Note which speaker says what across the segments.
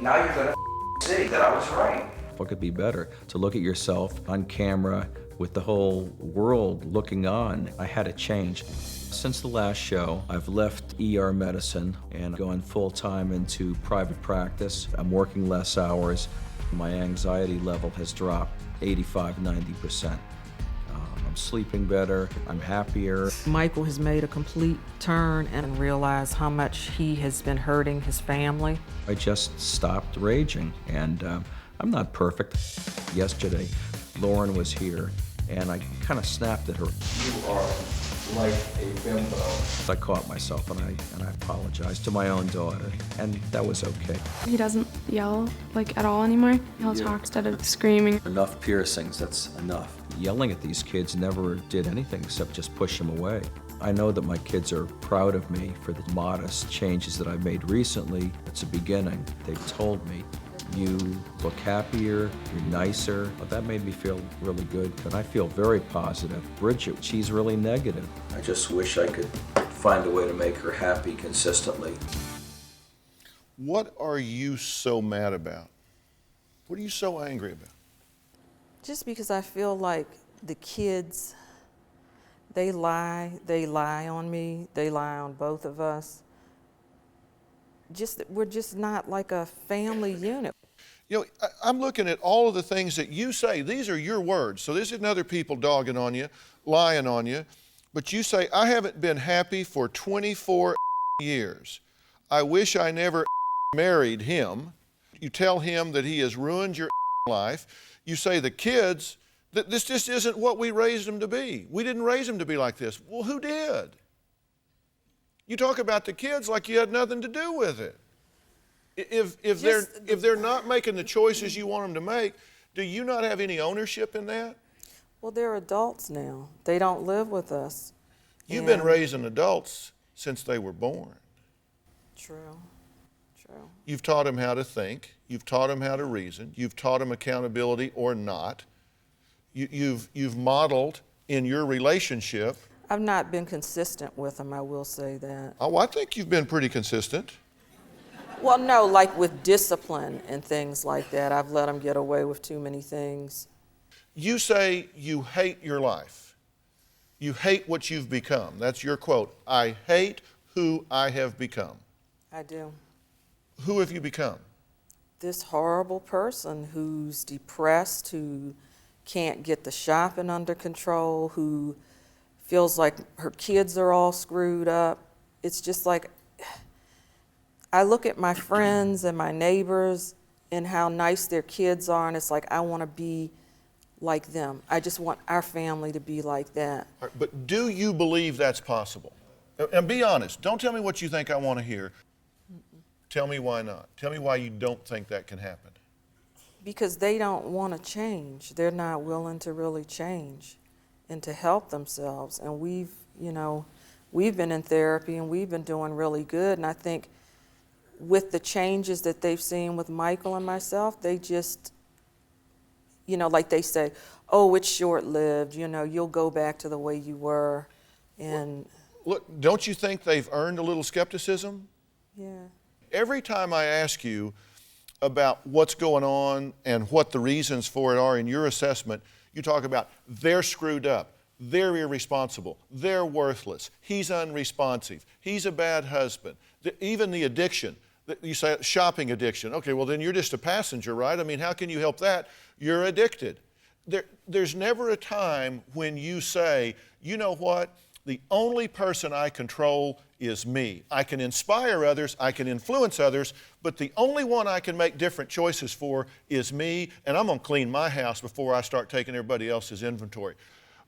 Speaker 1: Now you're gonna see that I was right.
Speaker 2: What could be better? To look at yourself on camera with the whole world looking on. I had to change. Since the last show, I've left ER medicine and gone full-time into private practice. I'm working less hours. My anxiety level has dropped 85–90%. I'm sleeping better, I'm happier.
Speaker 3: Michael has made a complete turn and realized how much he has been hurting his family.
Speaker 2: I just stopped raging, and I'm not perfect. Yesterday, Lauren was here, and I kind of snapped at her.
Speaker 1: You are like a bimbo.
Speaker 2: I caught myself, and I apologized to my own daughter, and that was okay.
Speaker 4: He doesn't yell like at all anymore. He'll talk instead of screaming.
Speaker 2: Enough piercings, that's enough. Yelling at these kids never did anything except just push them away. I know that my kids are proud of me for the modest changes that I've made recently. It's a beginning. They've told me, you look happier, you're nicer. Well, that made me feel really good, and I feel very positive. Bridgette, she's really negative. I just wish I could find a way to make her happy consistently.
Speaker 5: What are you so mad about? What are you so angry about?
Speaker 3: Just because I feel like the kids, they lie on me, they lie on both of us. We're just not like a family unit.
Speaker 5: You know, I'm looking at all of the things that you say. These are your words. So this isn't other people dogging on you, lying on you. But you say, I haven't been happy for 24 years. I wish I never married him. You tell him that he has ruined your life. You say the kids, that this just isn't what we raised them to be. We didn't raise them to be like this. Well, who did? You talk about the kids like you had nothing to do with it. If they're not making the choices you want them to make, do you not have any ownership in that?
Speaker 3: Well, they're adults now. They don't live with us.
Speaker 5: You've been raising adults since they were born.
Speaker 3: True.
Speaker 5: You've taught them how to think. You've taught them how to reason. You've taught them accountability or not. You've modeled in your relationship.
Speaker 3: I've not been consistent with them, I will say that.
Speaker 5: Oh, I think you've been pretty consistent.
Speaker 3: Well, no, like with discipline and things like that. I've let them get away with too many things.
Speaker 5: You say you hate your life. You hate what you've become. That's your quote. I hate who I have become.
Speaker 3: I do.
Speaker 5: Who have you become?
Speaker 3: This horrible person who's depressed, who can't get the shopping under control, who feels like her kids are all screwed up. It's just like, I look at my friends and my neighbors and how nice their kids are, and it's like, I want to be like them. I just want our family to be like that.
Speaker 5: All right, but do you believe that's possible? And be honest. Don't tell me what you think I want to hear. Tell me why not. Tell me why you don't think that can happen.
Speaker 3: Because they don't want to change. They're not willing to really change and to help themselves. And we've been in therapy and we've been doing really good. And I think with the changes that they've seen with Michael and myself, they just, like they say, oh, it's short-lived, you'll go back to the way you were. And
Speaker 5: look, don't you think they've earned a little skepticism?
Speaker 3: yeah.
Speaker 5: Every time I ask you about what's going on and what the reasons for it are in your assessment, you talk about they're screwed up, they're irresponsible, they're worthless, he's unresponsive, he's a bad husband, even the addiction. You say shopping addiction. Okay, well then you're just a passenger, right? I mean, how can you help that? You're addicted. There's never a time when you say, you know what? The only person I control is me. I can inspire others, I can influence others, but the only one I can make different choices for is me, and I'm gonna clean my house before I start taking everybody else's inventory.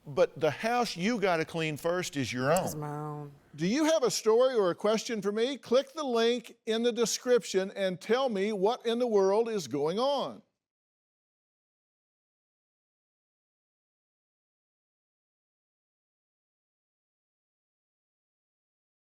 Speaker 5: But the house you gotta clean first is your own.
Speaker 3: It's my own.
Speaker 6: Do you have a story or a question for me? Click the link in the description and tell me what in the world is going on.